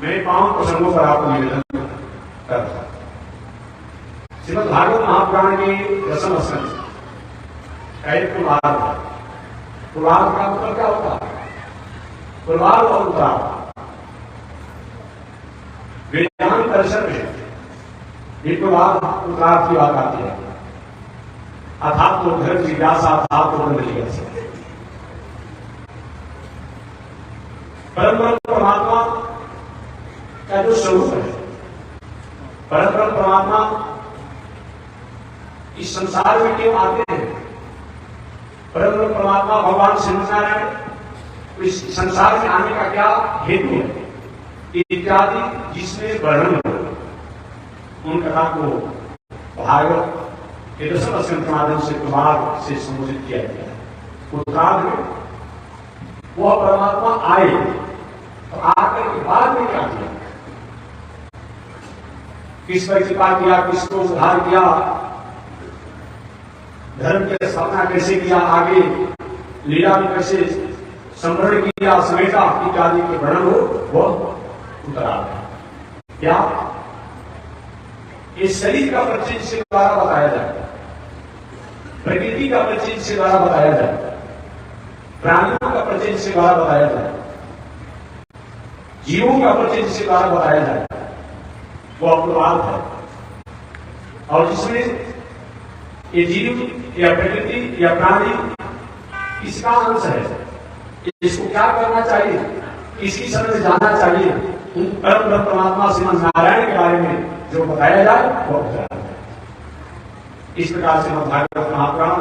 मैं 5 प्रसंगों पर आपको निवेदन करता। श्रीमद् भागवत महापुराण के दसम स्कंध पुराण पुराण का मतलब क्या होता है? पुराण और उतार। वेदांत दर्शन में पुराण उतार की बात आती है। अर्थात तो धर्म जिज्ञासा, अर्थात तो ब्रह्म जिज्ञासा। परम परमात्मा का जो स्वरूप है, परम परमात्मा इस संसार में क्यों आते हैं? परम परमात्मा भगवान श्री नारायण इस संसार में आने का क्या हेतु है इत्यादि जिसमें वर्णन हो, उन कथा को भागवत के दसम स्कंध के माध्यम से प्रभाव से संबोधित किया गया है। उत्तरार्ध में वह परमात्मा आए तो आकर के बाद में क्या किया, किस पर कृपा किया, किसको उद्धार किया, धर्म की स्थापना कैसे किया, आगे लीला में कैसे संवरण किया, समेटा इत्यादि के वर्णन हो, वह उत्तरार्ध है। क्या इस शरीर का परिचय इसके द्वारा बताया जाए, प्रकृति का परिचय इसके द्वारा बताया जाए, प्राणियों का परिचय इसके द्वारा बताया जाए, जीवों का परिचय इसके द्वारा बताया जाए, वो उत्तरार्ध है। और जिसमें ये जीव या प्रकृति या प्राणी इसका अंश है, इसको क्या करना चाहिए, किसकी शरण में जाना चाहिए, उन परम परमात्मा श्रीमद् नारायण के बारे में जो बताया जाए वो बताया जाए। इस प्रकार से भागवत महापुराण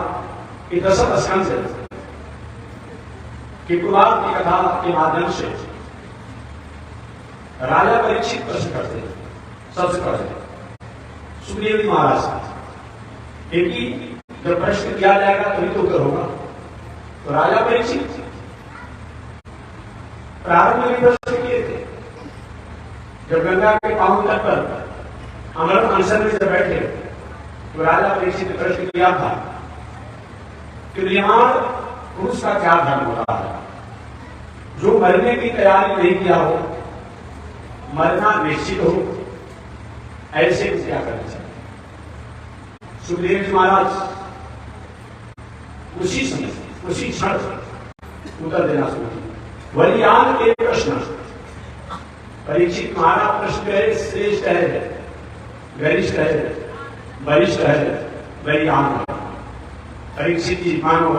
के दसम स्कंध के पुराण की कथा के माध्यम से राजा परीक्षित प्रश्न करते हैं। सबसे पहले सुखदेव जी महाराज क्योंकि जब प्रश्न किया जाएगा तभी तो उत्तर होगा। तो राजा परीक्षित प्रारंभ में प्रश्न किए थे, जब गंगा के पावन तट पर अमृत अनशन में जब बैठे तो राजा परीक्षित ने प्रश्न किया था कि विद्यमान पुरुष का क्या धर्म होता है? जो मरने की तैयारी नहीं किया हो, मरना निश्चित हो, ऐसे में क्या करना चाहिए? सुखदेव जी महाराज उसी समय उसी क्षण उत्तर देना शुरू किया। वलियान के प्रश्न परीक्षित महाराज प्रश्न है, श्रेष्ठ है, गरिष्ठ है, वरिष्ठ है, वलियान है। परीक्षित जी मानो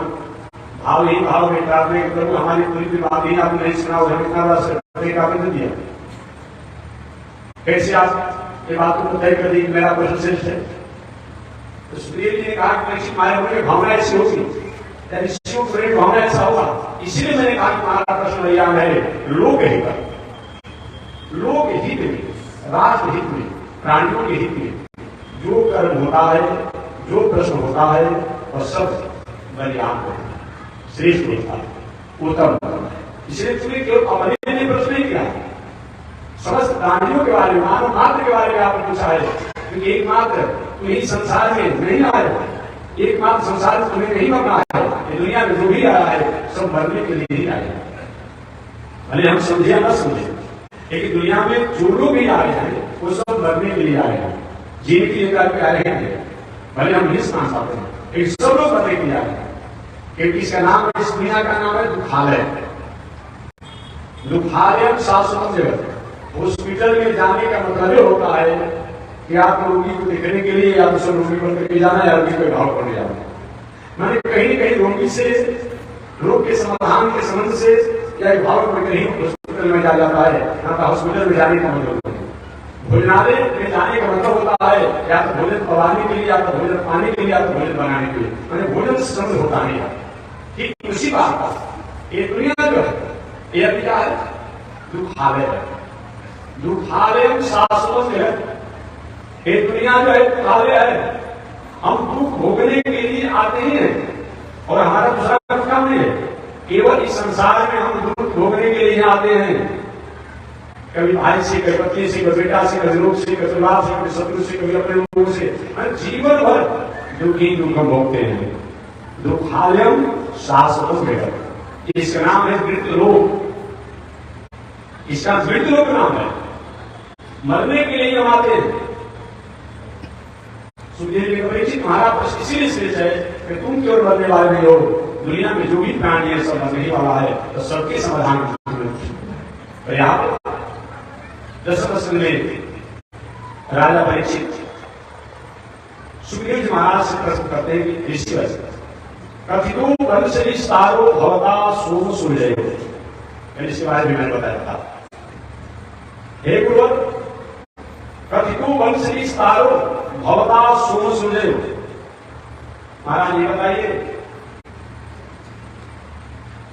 भाव ही भाव में प्रार्थना प्रभु हमारी पूरी बात ही आपने नहीं सुना, इतना बड़ा सर्टिफिकेट आपने दिया, कैसे आप ये बातों को तय कर दी मेरा प्रश्न श्रेष्ठ है? तो सुखदेव जी ने कहा कि परीक्षित मारे भावना ऐसी होगी, ऋषियों की भावना ऐसा होगा, इसलिए मैंने कहा कि हमारा प्रश्न वलियान है, लोक हित में, लोक हित में, राष्ट्र हित में, प्राणियों के हित में जो कर्म होता है, जो प्रश्न होता है, वह सब वलियान होता है, श्रेष्ठ होता है, उत्तम होता है। इसलिए तुमने केवल अपने लिए प्रश्न नहीं किया, समस्त प्राणियों के बारे में, मानव मात्र के बारे में आपने पूछा है, क्योंकि एकमात्र तुम्हें संसार में नहीं आया, एकमात्र संसार में तुम्हें नहीं मरना है, दुनिया में जो भी आया है सब मरने के लिए ही आया है। भले हम समझे या न समझे, लेकिन दुनिया में जो लोग भी आए हैं वो सब मरने के लिए आए हैं, जीने के लिए करके आए हैं। भले हम नहीं समझ पाते हैं, लेकिन सब लोग मरने के लिए आए हैं, क्योंकि इसका नाम, इस दुनिया का नाम है दुखालय। दुखालय शाश्वत जगत। हॉस्पिटल में जाने का मतलब ये होता है कि आप रोगी को देखने के लिए या तो सब रोगी पर करके जाना है, रोगी को घाव करने जाना है। मैंने कहीं कहीं रोगी से, रोग के समाधान के संबंध से या भाव में कहीं हॉस्पिटल में जा जाता है, यहाँ का हॉस्पिटल में जाने का मतलब है। भोजनालय में जाने का मतलब होता है या तो भोजन पवाने के लिए, या तो भोजन पाने के लिए, या तो भोजन बनाने के लिए, मैंने भोजन से संबंध होता नहीं है। ठीक उसी बात का ये दुनिया जो है ये क्या है? दुखालय है। दुखालय शाश्वत है। ये दुनिया जो है दुखालय है। हम दुख भोगने के लिए आते हैं और हमारा दूसरा काम नहीं है, केवल इस संसार में हम दुख भोगने के लिए आते हैं। कभी भाई से, कभी पत्नी से, कभी बेटा से, कभी लोग से, कभी परिवार से, कभी शत्रु से, कभी अपने लोगों से, जीवन भर दुख ही दुख हम भोगते हैं। दुखालयम शाश्वत जगत, इसका नाम है मृत्यु लोक। इसका मृत्यु लोक नाम है। मरने के लिए हम आते हैं। सुखदेव जी परीक्षित, तुम्हारा प्रश्न इसीलिए श्रेष्ठ है कि तुम केवल मरने वाले नहीं हो, दुनिया में जो भी प्राणी है सब मरने ही वाला है, तो सबके समाधान पर्याप्त। दशम में राजा परीक्षित सुखदेव जी महाराज से प्रश्न करते हैं कि ऋषिवर कथितो वंश विस्तारो भवता सोम सूर्य, इसके बारे में मैंने बताया था। हे गुरुवर, कथितो वंश विस्तारो भवता सोम सूर्य, महाराज ये बताइए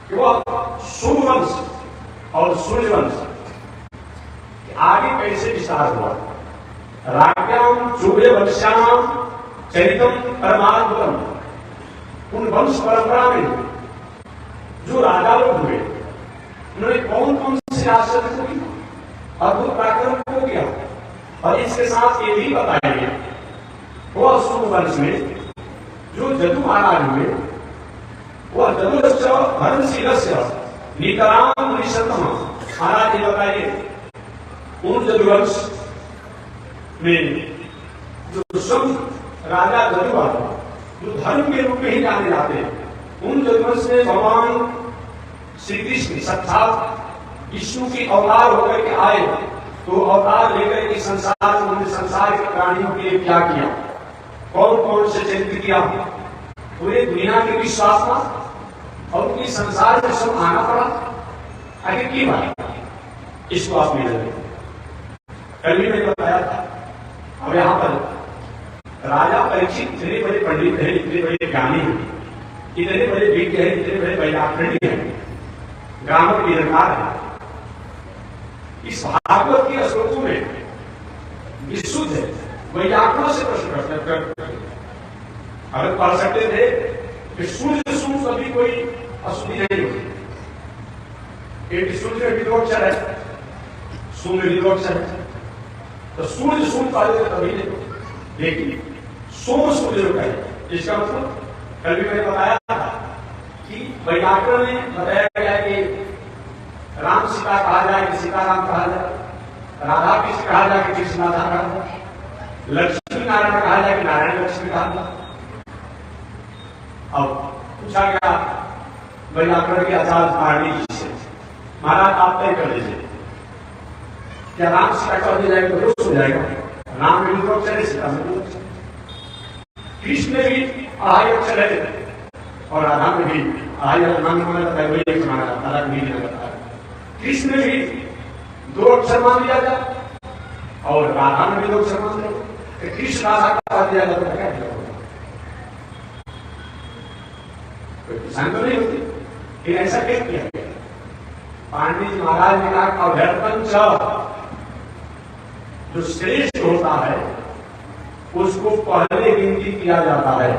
कि वह सूर्यवंश और सूर्यवंश आगे कैसे विस्तार हुआ। राज्ञाम चूड़े वंश्याम चरितम परमाद्भुतम, उन वंश परंपरा में जो राजा लोग हुए उन्होंने कौन कौन से आश्चर्य को किया, अद्भुत पराक्रम को किया। और इसके साथ ये भी बताएंगे वह सूर्यवंश में जो जदु महाराज हुए, वह जदुरक्ष धर्मशीलस्य नितराम निशतम, महाराज ये बताइए उन जदुवंश में जो सब राजा जदुआ जो धर्म के रूप में ही जाने जाते हैं, उन जदुवंश में भगवान श्री कृष्ण साक्षात विष्णु की अवतार होकर के आए, तो अवतार लेकर के संसार में उन्होंने संसार के प्राणियों के लिए क्या किया, कौन कौन से चरित्र किया, पूरे दुनिया के विश्वास और उनकी संसार में सब आना पड़ा। आगे की बात इसको आप मिल रहे कल भी मैंने बताया था। अब यहां पर राजा परीक्षित इतने बड़े पंडित हैं, इतने बड़े ज्ञानी हैं, इतने बड़े विज्ञ हैं, इतने बड़े वैयाकरणी हैं, ग्रामर विरकार है। इस भागवत के श्लोकों में विशुद्ध है, वैयाकरणों से प्रश्न करते अगर पढ़ सकते थे कि सूर्य सूर्य कभी कोई अशुद्धि नहीं होती। एक सूर्य में विदोक्षर है, सूर्य विदोक्षर है, तो सूर्य सूर्य पाले कभी नहीं, लेकिन सोम सूर्य जो है, इसका मतलब कल भी मैंने बताया था कि वैयाकरण में बताया गया कि राम सीता कहा जाए कि सीताराम कहा जाए, राधा कृष्ण कहा जाए कि कृष्ण राधा कहा जाए, लक्ष्मी नारायण कहा जाए कि नारायण लक्ष्मी कहा जाए। अब पूछा गया वैयाकरण के आचार्य पारणी जी से, महाराज आप तय कर लीजिए क्या राम सीता कह दिया जाएगा तो दोष हो जाएगा, राम में भी अक्षर है, सीता में भी अक्षर, कृष्ण में भी अढ़ाई अक्षर है और राधा में भी अढ़ाई नाम माना जाता है, वही एक माना जाता है, अलग नहीं माना जाता है। कृष्ण में भी दो अक्षर मान लिया जाए और राधा में भी दो अक्षर मान लिया, कृष्ण राधा का दिया जाता है, क्या दिया कोई किसान तो नहीं होती, लेकिन ऐसा क्या किया गया। पांडित जी महाराज ने कहा अभ्यर्थन जो श्रेष्ठ होता है उसको पहले गिनती किया जाता है।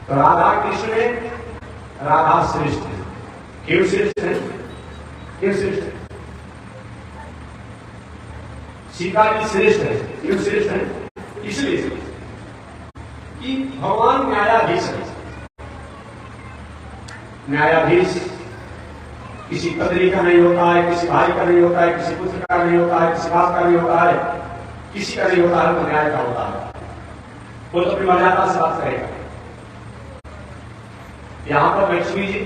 तो राधा कृष्ण में राधा श्रेष्ठ है, क्यों श्रेष्ठ है, क्यों श्रेष्ठ है, सीता जी श्रेष्ठ है, क्यों श्रेष्ठ है, इसलिए कि भगवान न्यायाधीश है। न्यायाधीश किसी पत्नी का नहीं होता है, किसी भाई का नहीं होता है, किसी पुत्र का नहीं होता है, किसी बाप का नहीं होता है, किसी का नहीं होता है, तो न्याय का होता है। वो तो अपनी मर्यादा से बात करेगा। यहां पर लक्ष्मी जी,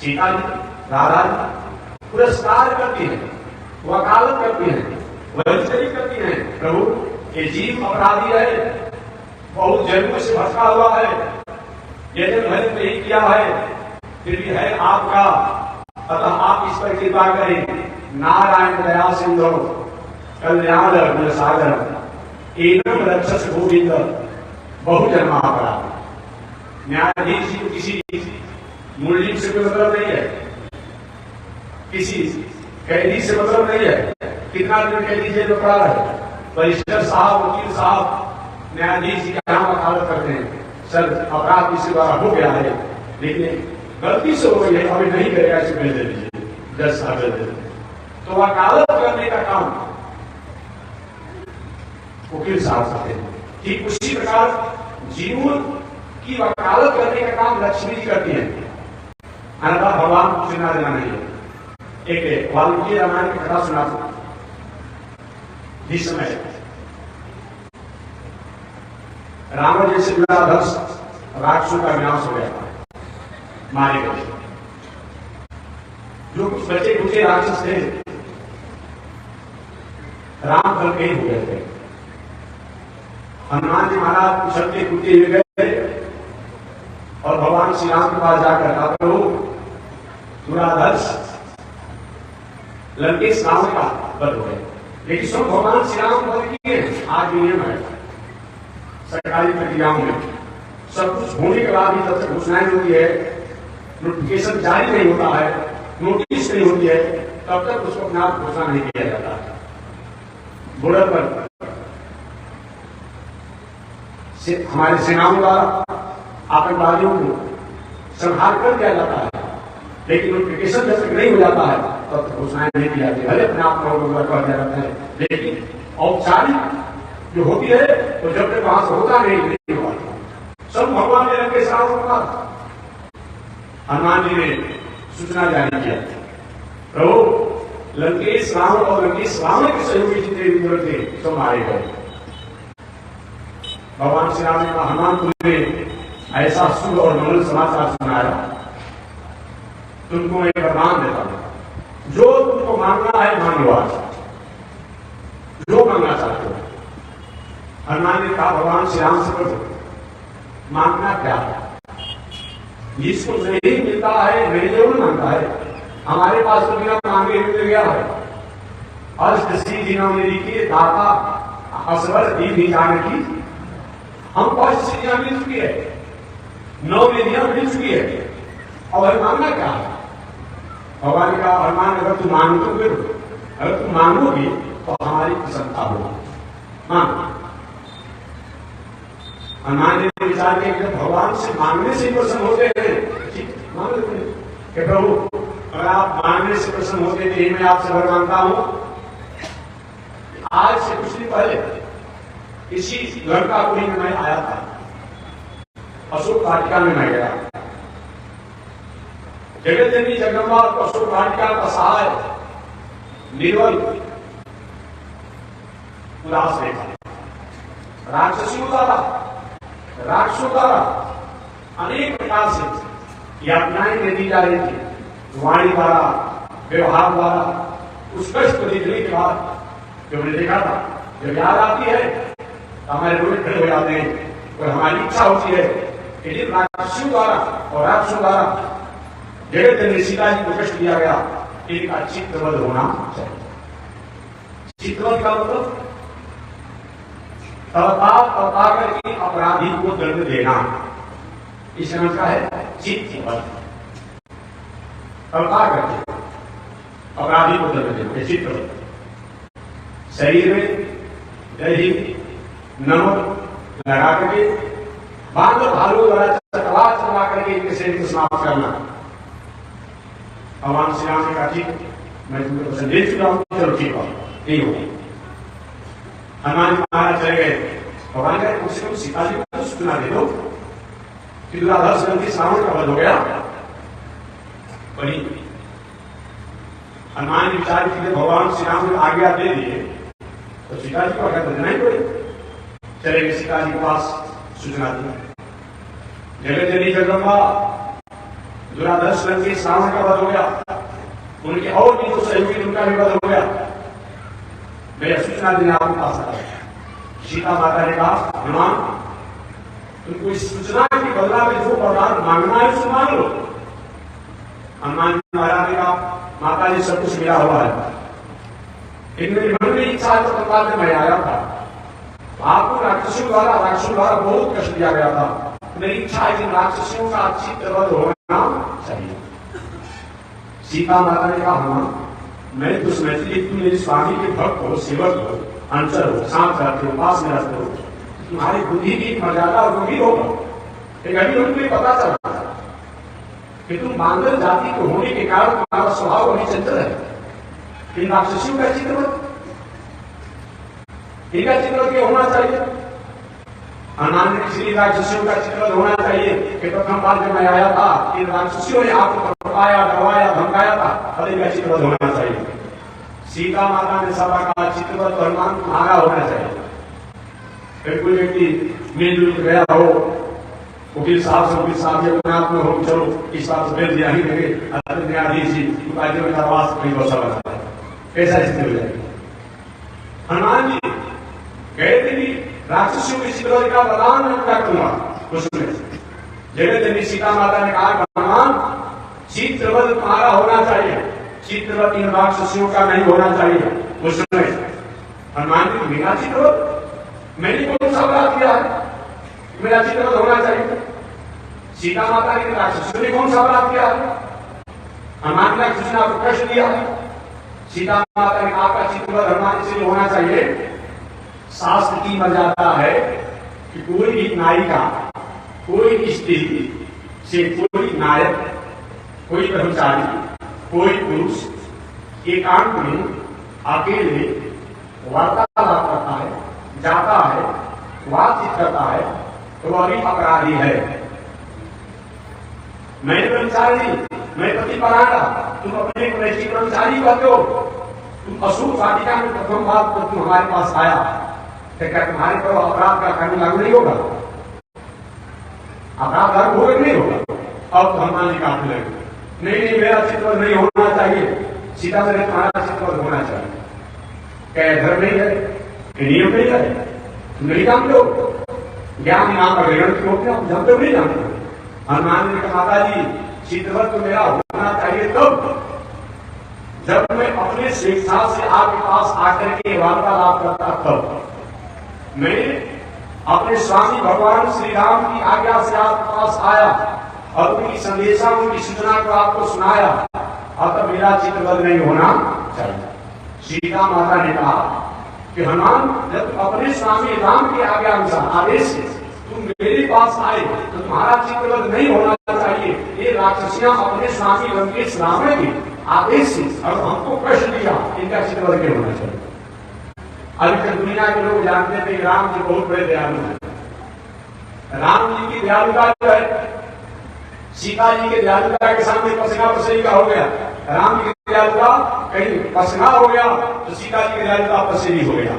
सीता जी, राधा जी पुरस्कार करती है, वकालत करती है, वंचनी करती है, प्रभु ये जीव अपराधी है, बहुत जन्मों से भटका हुआ है, यदि मैंने नहीं किया है फिर भी है आपका, अतः आप इस पर कृपा करें। नारायण दया सिंधु कल्याण गुण सागर एवं रक्षस गोविंद बहुजन्मा अपराध। न्यायाधीश जी को किसी मुल्जिम से कोई मतलब नहीं है, किसी कैदी से मतलब नहीं है, कितना दिन कैदी जेल में पड़ा है, बैरिस्टर साहब, वकील साहब न्यायाधीश जी का नाम वकालत करते हैं, सर अपराध किसी द्वारा हो गया है लेकिन गलती से हो गई है, अभी नहीं करेगा, इसे भेज दे दीजिए, जज साहब भेज दे। तो वकालत करने का काम वकील साहब करते हैं। ठीक उसी प्रकार जीवन की वकालत करने का काम लक्ष्मी जी करती है, अन्यथा भगवान को सुना देना नहीं है। एक वाल्मीकि रामायण की कथा सुना जिस समय रावण जैसे दुराधर्ष राक्षसों का विनाश हो गया, मारे गए। जो कुछ बचे कुचे राक्षस थे राम कल के ही हो गए थे। हनुमान जी महाराज उछलते कूदते हुए गए और भगवान श्री राम के पास जाकर कहा, प्रभु दुराधर्ष लंकेश रावण का वध हो गया, लेकिन सब भगवान श्री राम वध किए। आज भी नियम है सरकारी प्रक्रियाओं में, सब कुछ होने के बाद भी जब तक घोषणाएं होती है, नोटिफिकेशन जारी नहीं होता है, नोटिस नहीं होती है, तब तक उसको अपना घोषणा नहीं किया जाता। बॉर्डर पर हमारे सेनाओं द्वारा आतंकवादियों को संहार कर दिया जाता है, लेकिन नोटिफिकेशन जब तक नहीं हो जाता है तब तक घोषणाएं नहीं की जाती। भले अपने आप को कर दिया जाता है, लेकिन औपचारिक जो होती है तो जब तक वहां से होता नहीं हुआ। सब भगवान ने लंकेश रावण को कहा, हनुमान जी ने सूचना जारी किया, प्रभु लंकेश रावण और लंकेश रावण के सहयोगी जितने भी थे सब मारे गए। भगवान श्री राम ने कहा, हनुमान तुमने ऐसा शुभ और मंगल समाचार सुनाया, तुमको एक वरदान देता हूं, जो तुमको मांगना है मांग लो, आज जो मांगना चाहते हो। हनुमान ने कहा, भगवान श्री राम से पूछो मांगना क्या है? जिसको नहीं मिलता है नहीं जरूर मांगता है, हमारे पास तो बिना मांगे मिल गया है। अष्ट सिद्धि नौ निधि के दाता असवर दीदी जाने की, हम अष्ट सिद्धियां मिल चुकी है, 9 निधियां मिल चुकी है, और मांगना क्या है? भगवान का हनुमान, अगर तुम मांगोगे, अगर तुम मांगोगे तो हमारी प्रसन्नता होगी, मांगो। हनुमान जी ने विचार किया कि भगवान से मांगने से प्रसन्न होते हैं, ठीक मांग लेते हैं कि प्रभु अगर आप मांगने से प्रसन्न होते थे, मैं आपसे वर मांगता हूं। आज से कुछ दिन पहले इसी लंकापुरी में मैं आया था, अशोक वाटिका में मैं गया। जगत जननी जगदम्बा अशोक वाटिका का सहाय निर्बल उदास देखा, राक्षसों द्वारा अनेक प्रकार से यातनाएं दी जा रही थी, वाणी द्वारा, व्यवहार द्वारा। उत्कृष्ट दिखने के बाद जो मैंने देखा था, जब याद आती है तो हमारे रोज खड़े हो जाते हैं और हमारी इच्छा होती है कि जिन राक्षसों द्वारा और राक्षसों द्वारा जगत जननी सीता जी को कष्ट दिया गया, इनका चित्रवध होना चाहिए। चित्रवध का मतलब तड़पा करके अपराधी को दंड देना, इस समझ का है चित्रवध। तड़पा करके अपराधी को दंड देना चित्रवध। शरीर में दही नमक लगा करके बांधर भालू द्वारा चलवा करके इनके शरीर को समाप्त करना। भगवान श्री राम ने कहा, ठीक मैं तुमको पसंद दे चुका हूं, चलो ठीक है, यही होगी। हनुमान जी महाराज चले गए। भगवान का कम से कम सीता जी को सूचना दे दो कि दुराधर्ष लंकेश रावण का वध हो गया। बड़ी हनुमान जी विचार के लिए भगवान श्री राम ने आज्ञा दे दिए तो सीता जी को आज्ञा देना ही पड़े। चले गए सीता जी के पास, सूचना दी, जगत जननी जगदम्बा दुराधर्ष लंकेश रावण का वध हो गया, उनके और भी जो सहयोगी उनका भी वध हो गया। मैं सूचना देने आपके पास आया। सीता माता ने कहा, हनुमान तुमको इस सूचना के बदला में जो वरदान मांगना है उसे मांग लो। हनुमान महाराज ने कहा, माता जी सब कुछ मिला हुआ है, लेकिन मेरी मन में इच्छा है तो तत्काल में मैं आया था, आपको राक्षसों द्वारा बहुत कष्ट दिया गया था, मेरी इच्छा है कि राक्षसों का चित्रवध होना चाहिए। सीता माता ने कहा, हनुमान मैं तो समझती तुम मेरे स्वामी के भक्त हो, सेवक हो, अंचर हो, सांप करते हो, पास में रहते हो, तुम्हारी बुद्धि की मर्यादा और गंभीर होगा। लेकिन अभी उनको पता चला कि तुम बांदर जाति के होने के कारण तुम्हारा स्वभाव अभी चंचल है। इन राक्षसियों का चित्रवध, इनका चित्रवध क्यों होना चाहिए? हनुमान ने इसलिए राक्षसियों का चित्रवध होना चाहिए कि प्रथम बार जब मैं आया था, इन राक्षसियों ने आपको भटकाया, डरवाया, धमकाया था, और इनका चित्रवध होना चाहिए। सीता माता ने सभा का चित्रवत हनुमान तुम्हारा होना चाहिए। फिर कोई व्यक्ति मिलजुल गया हो, वकील साहब से वकील साहब जब आप में हो, चलो इस बात से बिल दिया ही देंगे, न्यायाधीश जी राज्य में आवास कहीं बसा बना है, कैसा स्थिति हो जाएगी। हनुमान जी कहे थे कि राक्षसियों की चित्रवत का बलिदान मैं क्या करूंगा। उसमें जगत जननी सीता माता ने कहा हनुमान चित्रवत तुम्हारा होना चाहिए, चित्रवत इन राक्षसियों का नहीं होना चाहिए। उसमें हनुमान जी मेरा चित्रवत, मैंने कौन सा अपराध किया है मेरा चित्रवत होना चाहिए। सीता माता ने राक्षसों ने कौन सा अपराध किया है। हनुमान ने राक्षस ने आपको प्रश्न दिया है। सीता माता ने आपका चित्रवत हनुमान इसलिए होना चाहिए, शास्त्र की मर्यादा है कि कोई भी नायिका, कोई स्त्री से कोई नायक, कोई कर्मचारी, कोई पुरुष एकांत में अकेले वार्तालाप करता है, जाता है, बातचीत करता है तो वह भी अपराधी है। मैं कर्मचारी, मैं प्रतिपरायण, तुम अपने नैतिक कर्मचारी कहते हो, तुम अशुभ वाटिका में प्रथम बार तो तुम हमारे पास आया, तो क्या तुम्हारे पर अपराध का कानून लागू नहीं होगा? अपराध लागू होगा नहीं होगा? अब तो हनुमान जी काफी लगे, नहीं मेरा चित्रवत नहीं होना चाहिए, सीता से तुम्हारा चित्रवत होना चाहिए। क्या धर्म नहीं है, नियम नहीं है, तुम नहीं जानते हो ज्ञान नाम का ग्रहण क्यों होते आप जानते हो नहीं जानते। हनुमान जी ने कहा माता जी चित्रवत तो मेरा होना चाहिए तब जब मैं अपने स्वेच्छा से आपके पास आकर के वार्तालाप करता, तब मैं अपने स्वामी भगवान श्री राम की आज्ञा से आपके पास आया और उनकी संदेशा, उनकी सूचना को आपको सुनाया, और तब मेरा चित्रवत नहीं होना चाहिए। सीता माता ने कहा कि हनुमान जब अपने स्वामी राम की आज्ञा अनुसार आदेश से तुम मेरे पास आए तो तुम्हारा चित्रवत नहीं होना चाहिए। ये राक्षसियां अपने स्वामी लंकेश रावण के आदेश से और हमको प्रश्न दिया, इनका चित्रवत क्यों होना चाहिए। अभी तक दुनिया के लोग जानते थे कि राम जी बहुत बड़े दयालु हैं। राम जी की दयालुता जो है सीता जी के दयालुता के सामने पसीना पसीना का हो गया। राम जी की दयालुता कहीं पसीना हो गया तो सीता जी की दयालुता पसीनी हो गया,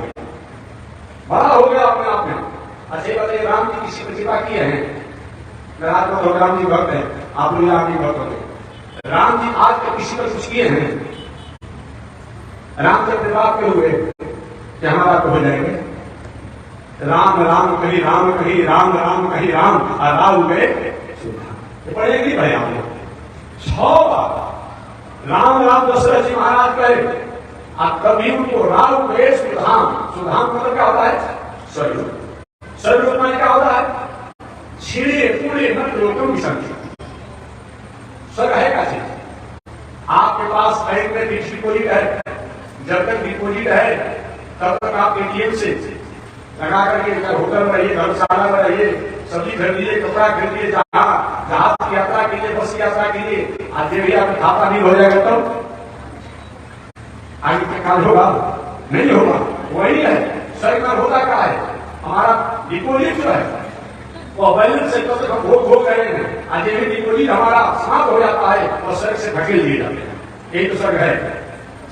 बड़ा हो गया अपने आप में। अच्छे बताइए राम जी किसी प्रतिभा की है? रात को तो राम जी भक्त है, आप लोग राम जी भक्त होते। राम जी आज तक किसी पर कुछ किए हैं? राम जब विवाह के हुए कि हमारा तो हो जाएंगे, राम राम कहीं राम कहीं राम राम कहीं राम राम गए पढ़े नहीं पढ़े आपने 6 बार राम राम दशरथ जी महाराज कहे, अब कभी उनको राम गए सुधाम, सुधाम मतलब क्या होता है? स्वरूप, स्वरूप माने क्या होता है? छिड़े पूरे मत लोगों की संख्या। स्वर्ग है क्या चीज? आपके पास बैंक में फिक्स डिपोजिट है, जब तक डिपोजिट है तब तक आप एटीएम से लगा करके होटल में रहिए, धर्मशाला में रहिए, सब्जी खरीदिए, कपड़ा खरीदिए, जहाज की यात्रा के लिए, बस की यात्रा के लिए, आज भी आपका खाता नहीं हो जाएगा तब आगे क्या काज होगा? नहीं होगा। वही है स्वर्ग में होता क्या है? हमारा डिपोजिट जो है वो बैलेंस से तो हम भोग रहे हैं, आज भी डिपोजिट हमारा समाप्त हो जाता है और स्वर्ग से धकेल दिए जाते हैं। यही तो स्वर्ग है।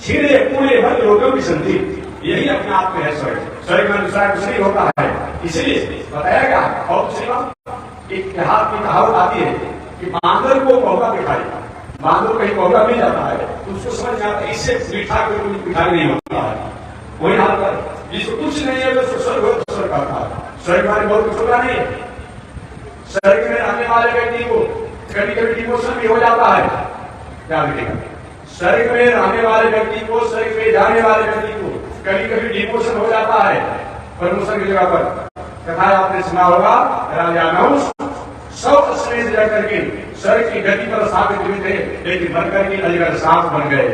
छीड़े पूरे भर लोगों की संधि, यही अपने आप में है स्वर्ग। स्वर्ग में दूसरा कुछ नहीं होता है, इसलिए बताया गया। और दूसरी बात, एक देहात में कहावत आती है कि बांदर को पौधा दिखाई, बांदर कहीं पौधा मिल जाता है तो उसको समझ में आता है इससे मीठा कोई मिठाई नहीं होता है। वही हाल पर जिसको कुछ नहीं है तो स्वर्ग हो तो स्वर्ग करता है। स्वर्ग माने बहुत कुछ होता नहीं है। स्वर्ग में रहने वाले व्यक्ति को कभी कभी डिमोशन भी हो जाता है। क्या लिखेगा? स्वर्ग में रहने वाले व्यक्ति को, स्वर्ग में जाने वाले व्यक्ति को कभी कभी डिमोशन हो जाता है। प्रमोशन की जगह पर कथा आपने सुना होगा, राजा नहुष 100 अश्वें जग करके स्वर्ग की गति पर स्थापित हुए थे, लेकिन बनकर के अजगर सांप बन गए।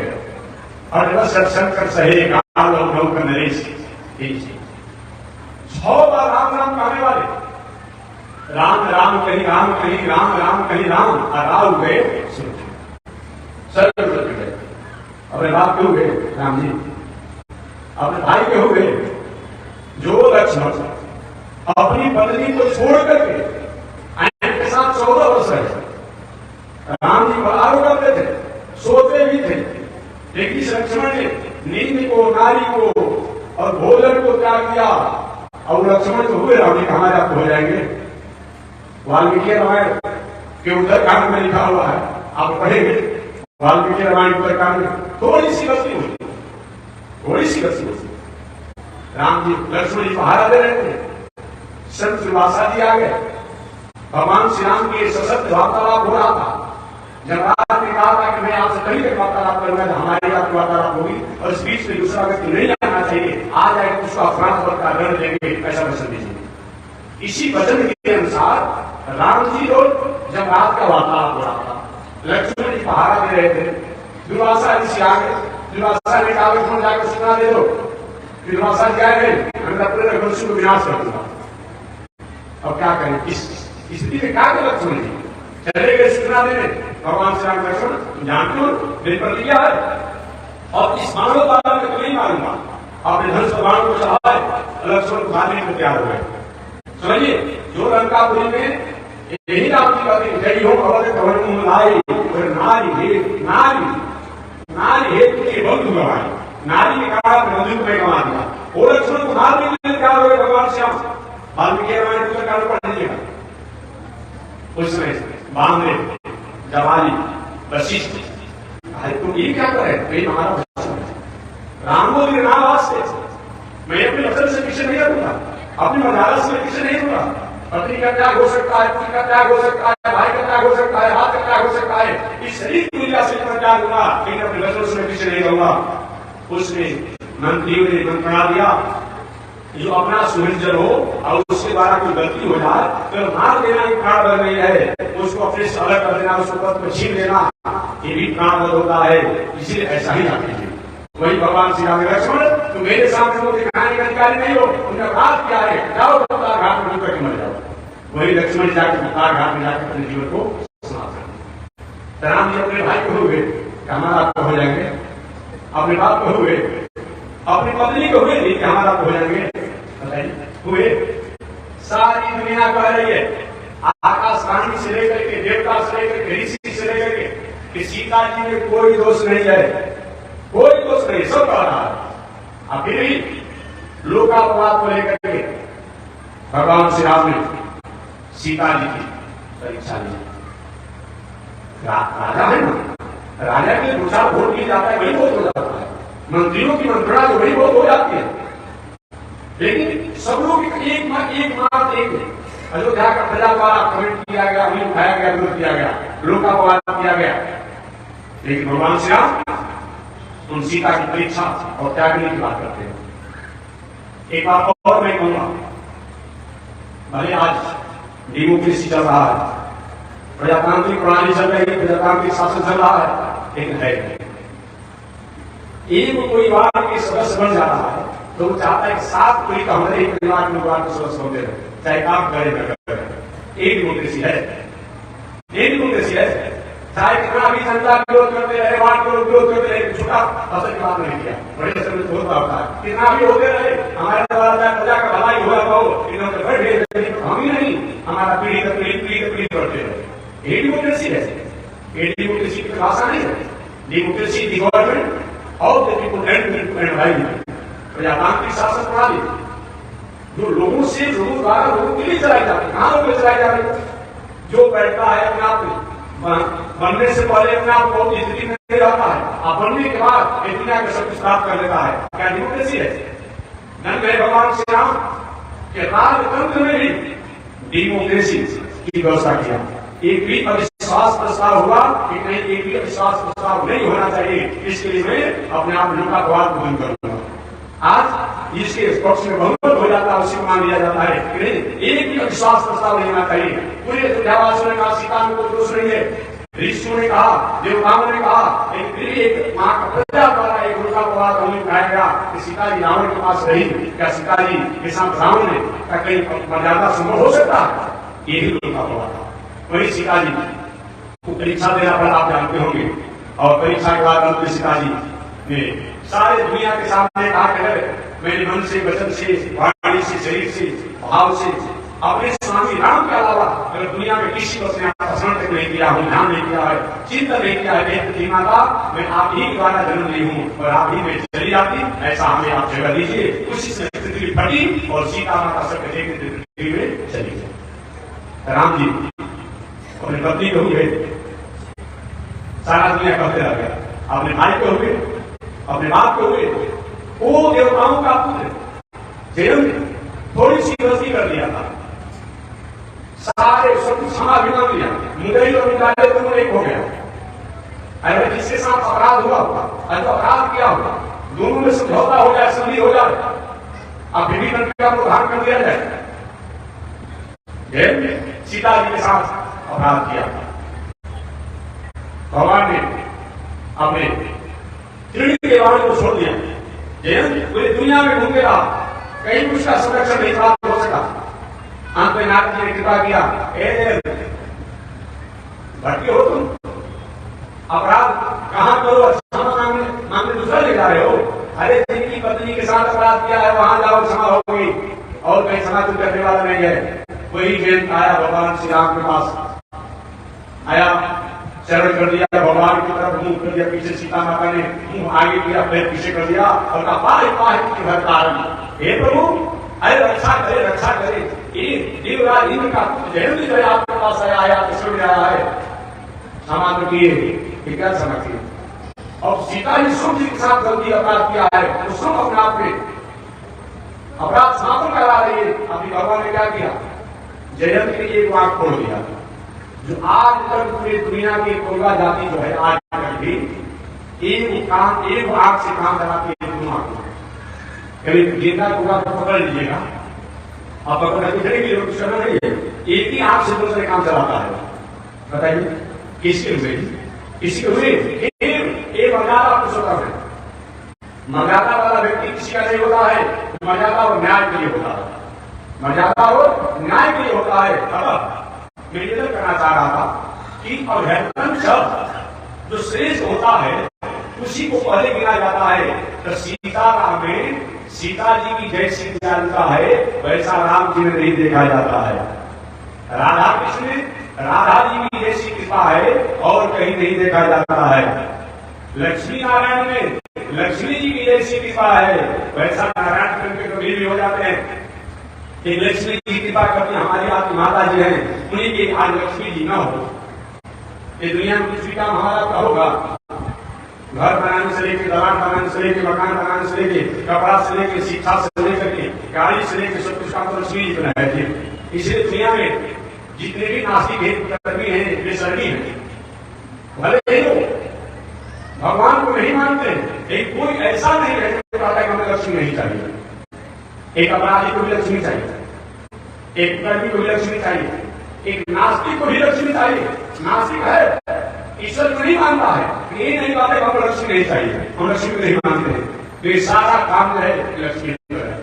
और शंकर सहे काल और नौकर नरेश 100 बार राम राम कहने वाले, राम राम कहीं राम कहीं राम राम कहीं राम राव गए स्वर्ग गए। अपने बाप के हुए राम जी, अपने भाई के हुए। जो लक्ष्मण अपनी पत्नी को छोड़ करके के साथ 14 वर्ष रहे, राम जी बलारो करते थे, सोते भी थे, लेकिन इस लक्ष्मण ने नींद को, नारी को और भोजन को त्याग दिया। और लक्ष्मण तो हुए रावण कहा जाते हो जाएंगे। वाल्मीकि रामायण के उत्तरकांड में लिखा हुआ है, आप पढ़ेंगे वाल्मीकि रामायण उत्तरकांड में थोड़ी सी गलती हुई, थोड़ी सी गलती हुई। राम जी लक्ष्मण जी पहाड़ा दे रहे थे, संत दुर्वासा जी आ गए, भगवान श्री राम के सशक्त वार्तालाप हो रहा था। जब रात ने कहा था कि मैं आपसे कहीं तक वार्तालाप करूंगा, हमारी आपकी वार्तालाप होगी और इस बीच में दूसरा व्यक्ति नहीं आना चाहिए, आ जाए तो उसको अपराध पर का दंड देंगे, ऐसा वचन दीजिए। इसी वचन के अनुसार राम जी लोग जब रात का वार्तालाप हो रहा था, लक्ष्मण जी पहाड़ा दे रहे थे, दुर्वासा जी से आ गए। दुर्वासा ने कहा लक्ष्मण जाकर सूचना दे दो। दुर्वासा जी आए, मैं पूरे रघुवंश को विनाश कर दूंगा। अब क्या करें इस स्थिति में? क्या करें? लक्ष्मण जी चले गए सूचना देने। भगवान श्री राम लक्ष्मण जानते हो मेरी प्रतिज्ञा है और इस मानव द्वारा मैं तो नहीं मारूंगा। आपने धनुष भगवान को चढ़ाए, लक्ष्मण को मारने को तैयार हुए। समझिए, जो लंकापुरी में यही राम की बात जय हो अवध कवन लाई, नारी हे नारी हे तुझे बंधु गवाई। नारी ने कहा बंधु को मैं गंवा दिया, वो लक्ष्मण को मारने के लिए तैयार हुए। भगवान श्याम वाल्मीकि रामायण उत्तरकांड पढ़ लीजिएगा। उसमें बांधे जवाली वशिष्ठ, तुम ये क्या करे? तो हमारा राम को मेरे नाम वास्ते मैं अपने वचन से पीछे नहीं हटूंगा, अपनी मर्यादा से पीछे नहीं हटूंगा। पत्नी का त्याग हो सकता है, पुत्र का त्याग हो सकता है, भाई का त्याग हो सकता है, हाथ का त्याग हो सकता है, इस शरीर की दुनिया से मैं त्याग दूंगा, लेकिन अपने वचन से पीछे नहीं रहूंगा। उसने मंत्रियों ने मंत्रणा दिया, जो अपना सुहृदजन हो और उसके द्वारा कोई गलती हो जाए तो मार देना एक प्राण बन नहीं है, उसको अपने से अलग कर देना, उसको पद को छीन लेना, ये भी प्राण बध होता है। इसीलिए ऐसा ही ना कीजिए। वही भगवान श्री राम लक्ष्मण, तुम मेरे सामने को दिखाने का अधिकारी नहीं हो, उनका बात क्या है? जाओ पुकार घाट में डूब मर जाओ। वही लक्ष्मण जाकर पुकार घाट में जाकर अपने जीवन को समाप्त कर। राम जी अपने भाई को हुए हमारा आपको हो जाएंगे, अपने बाप को हुए, अपनी पत्नी को हुए कि हमारा हो जाएंगे, हुए। सारी दुनिया कह रही है, आकाशवाणी से लेकर के देवता से लेकर के ऋषि से लेकर के कि सीता जी में कोई दोष नहीं है, कोई दोष नहीं, सब कह रहा है। अब फिर भी लोकापवाद को लेकर के भगवान श्री राम ने सीता जी की परीक्षा ली। राजा है ना, राजा के अनुसार वोट किया जाता है, वही वोट हो जाता है। मंत्रियों की मंत्रणा जो वही वोट हो जाती है, लेकिन सब लोग एक मात्र एक अयोध्या का प्रजा द्वारा कमेंट किया गया, उन्हें उठाया गया, विरोध किया गया, लोकापवाद किया गया। लेकिन भगवान श्री राम उन सीता की परीक्षा और त्यागने की बात करते हैं। एक बात और मैं कहूंगा, भले आज डेमोक्रेसी चल रहा है, प्रजातांत्रिक प्रणाली चल रही है, प्रजातांत्रिक शासन चल रहा है, लेकिन है एक कोई परिवार के सदस्य बन जाता है तो वो चाहता है कि 7 पीढ़ी का हमारे एक परिवार के परिवार के सदस्य होते रहे, चाहे काम करे न करे। एक डेमोक्रेसी है, एक डेमोक्रेसी है। चाहे कितना भी जनता विरोध करते रहे, वार्ड को विरोध करते रहे, छोटा फसल की बात नहीं किया, बड़े समय से होता होता है, कितना भी होते रहे, हमारे द्वारा चाहे प्रजा का भलाई हो जाता हो, इन्होंने भर भेज हम ही नहीं, हमारा पीढ़ी तक पीढ़ी बढ़ते रहे। ये डेमोक्रेसी है। ये डेमोक्रेसी की भाषा नहीं है। डेमोक्रेसी दी गवर्नमेंट और प्रजातांत्रिक शासन प्रणाली जो लोगों से, लोगों द्वारा लोगों के लिए चलाई जाती है। कहां लोग चलाई जा रही है? जो बैठता है अपने आप बनने से पहले अपने आप बहुत स्थिति में नहीं रहता है, और बनने के बाद दुनिया का सब कुछ प्राप्त कर लेता है। क्या डेमोक्रेसी है? धन गए भगवान श्री राम के राजतंत्र में भी डेमोक्रेसी की व्यवस्था किया। एक भी अविश्वास प्रस्ताव हुआ कि नहीं, एक भी अविश्वास प्रस्ताव नहीं होना चाहिए, इसके लिए मैं अपने आप लोकापवाद को बंद करूंगा। आज इसके पक्ष में बहुमत हो जाता है, उसी को मान लिया जाता है कि नहीं, एक भी अविश्वास प्रस्ताव नहीं होना चाहिए। पूरे अयोध्यावासियों ने कहा सीता में कोई दोष नहीं है, ऋषियों ने कहा, देवताओं ने कहा, लेकिन फिर भी एक मां का प्रजा द्वारा एक लोकापवाद नहीं उठाया गया कि सीता जी रावण के पास रही, क्या सीता जी के साथ रावण ने क्या कहीं मर्यादा संभव हो सकता है? यही लोकापवाद था। वही सीता जी को परीक्षा देना पड़ा, आप जानते होंगे, और परीक्षा के बाद अंत सीता जी ने सारे दुनिया के सामने कहा कि मेरे मन से, वचन से, वाणी से, शरीर से, भाव से अपने स्वामी राम के अलावा अगर दुनिया में किसी को अपने आप स्मरण तक नहीं किया हूं, ध्यान नहीं किया है, चिंतन नहीं किया है, देखती माता मैं आप ही के द्वारा जन्म ली हूं और आप ही में चली जाती, ऐसा हमें आप जगह दीजिए। उसी से पृथ्वी फटी और सीता माता सबके देखते पृथ्वी में चली गई। राम जी अपनी पत्नी को हुए, सारा दुनिया कहते रह गया, अपने भाई को हुए, अपने बाप को हुए, वो देवताओं का पुत्र जयंत थोड़ी सी गलती कर दिया था, सारे सब कुछ क्षमा भी मांग लिया, मुदई और निकाले दोनों एक हो गया। अगर जिसके साथ अपराध हुआ अगर अपराध किया हुआ दोनों में समझौता हो जाए, संधि हो जाए, अब विधि का प्रधान कर दिया जाए। सीता जी के साथ अपराध किया, भगवान ने अपने त्रिणी के वाणी को छोड़ दिया। जयंत पूरी दुनिया में घूमते रहा, कहीं उसका संरक्षण नहीं प्राप्त हो सका। अंत में नारद जी ने कृपा किया, भटके हो तुम, अपराध कहां करो, क्षमा मांगने दूसरा ले जा रहे हो। अरे जिनकी पत्नी के साथ अपराध किया है वहां जाओ, क्षमा हो गई, और कहीं क्षमा तुम करने वाला नहीं है। वही जयंत आया भगवान श्री राम के पास, आया चरण कर दिया, भगवान की तरफ मुंह कर दिया, पीछे सीता माता ने मुंह आगे किया, पैर पीछे कर दिया और कहा पाहि पाहि हर कारण, हे प्रभु अरे रक्षा करे। ये देवराज इंद्र का पुत्र जयंत जो है आपके पास आया है, सुन आया है, क्षमा तो किए, क्या क्षमा किए। और सीता जी सुख जी के साथ गलती अपराध किया है, तो सुख अपने आप में अपराध समापन करा रही है। अभी भगवान ने क्या किया, जयंत के लिए एक वाक खोल दिया, जो आज तक पूरी दुनिया की कोरबा जाति जो है आज तक भी एक आग से काम कराती है। कभी गेंदा को पकड़ लीजिएगा, आप पकड़ के कुछ करना नहीं है, एक ही आग से दूसरे काम चलाता है। बताइए किसके हुए, किसी के हुए एक मर्यादा पुरुषोत्तम है, मर्यादा वाला व्यक्ति किसी का नहीं होता है, मर्यादा और न्याय के लिए होता है, मर्यादा और न्याय के लिए होता है। मैं ये करना चाह रहा था कि अभ्यर्थन शब्द जो श्रेष्ठ होता है उसी को पहले गिना जाता है। तो सीताराम में सीता जी की जैसी दयालुता है वैसा राम जी में नहीं देखा जाता है। राधा कृष्ण राधा जी की जैसी कृपा है और कहीं नहीं देखा जाता है। लक्ष्मी नारायण में लक्ष्मी जी की जैसी कृपा है वैसा नारायण करके कभी भी हो जाते हैं। एक लक्ष्मी जी कृपा करती हमारी आपकी माता जी हैं, उन्हीं की आज लक्ष्मी जी न हो, ये दुनिया में कुछ भी काम हमारा का होगा, घर बनाने से लेकर, दलान बनाने से लेकर, मकान बनाने से लेकर, कपड़ा से लेकर, शिक्षा से लेकर के, गाड़ी से लेकर सब कुछ काम तो लक्ष्मी जी बनाए थे। इसलिए दुनिया में जितने भी नास्तिक कर्मी हैं वे सर्वी हैं, भले ही लोग भगवान को नहीं मानते, लेकिन कोई ऐसा नहीं है जो कहता है कि हमें लक्ष्मी नहीं चाहिए। एक अपराधी को भी लक्ष्मी चाहिए, एक कर्मी को भी लक्ष्मी चाहिए, एक नास्तिक को भी लक्ष्मी चाहिए। नास्तिक है, ईश्वर को नहीं मानता है, ये नहीं बात है हमको लक्ष्मी नहीं चाहिए, हम लक्ष्मी को नहीं मानते हैं, तो ये सारा काम जो है लक्ष्मी का है।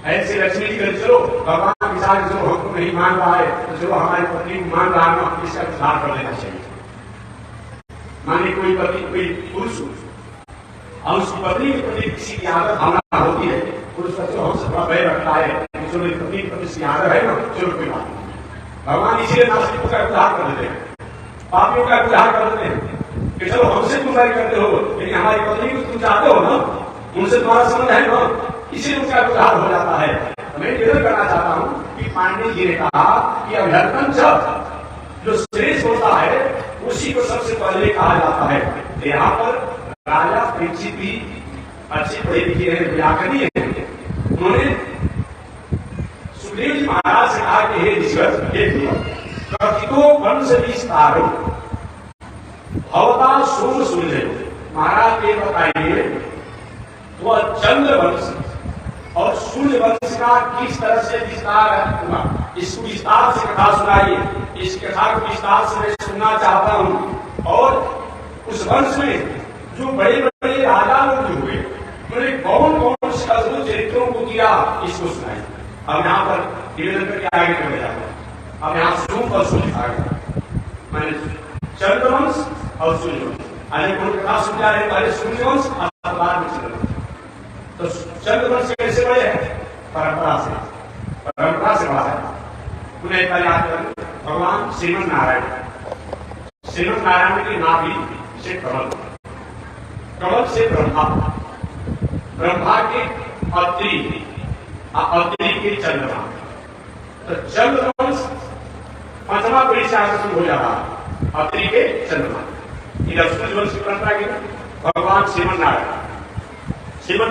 ऐसे लक्ष्मी जी कहते चलो भगवान के साथ जो हमको नहीं मान रहा है तो चलो हमारी पत्नी को मान रहा है, इसका सुधार कर देना चाहिए। माने कोई पति कोई पुरुष और उसकी पत्नी के प्रति किसी की आदत भावना होती है, पुरुष का जो हमसे थोड़ा भय रखता है, चलो मेरी पत्नी के प्रति आदत है ना, चलो कोई बात नहीं। भगवान इसीलिए नास्तिकों का उद्धार कर देते हैं, पापियों का उद्धार कर देते हैं कि चलो हमसे तुम बैर करते हो लेकिन हमारी पत्नी को तुम चाहते हो ना, उनसे तुम्हारा संबंध है ना, इसीलिए उसका उद्धार हो जाता है। मैं निवेदन करना चाहता हूँ कि पांडे जी ने कहा कि अभ्यर्थन शब्द जो श्रेष्ठ होता है उसी को सबसे पहले कहा जाता है। यहाँ पर राजा परीक्षित भी अच्छे पढ़े लिखे हैं, व्याकरणी है, उन्होंने सुखदेव जी महाराज से कहा कि हे ऋषिवर कथितो वंश विस्तारो भवता सोम सूर्य, महाराज ये बताइए वह चंद्र वंश और सूर्य वंश का किस तरह से विस्तार हुआ, इसको विस्तार से कथा सुनाइए। इस कथा को विस्तार से मैं सुनना चाहता हूँ। और उस वंश में जो बड़े बड़े राजा लोग हुए उन्होंने कौन कौन से अद्भुत चरित्रों को किया, इसको सुनाइए। अब यहाँ पर निवेदन करके आगे बढ़ जाता हूँ। अब यहाँ सूर्य और सूर्य आगे मैंने चंद्रवंश और सूर्यवंश अनेक कथा सुन जा रहे, पहले सूर्यवंश बाद में चंद्रवंश। तो चंद्रवंश कैसे बड़े हैं? परंपरा से बड़ा है। उन्हें याद करें, भगवान श्रीमन नारायण की नाभि से कमल, कमल से ब्रह्मा, ब्रह्मा के अत्रि के चंद्रमा, तो चंद्रवंश पांचवा पीढ़ी से आगे शुरू हो जा रहा है, अत्रि के चंद्रमा। इधर सूर्यवंश की परंपरा की भगवान श्रीमन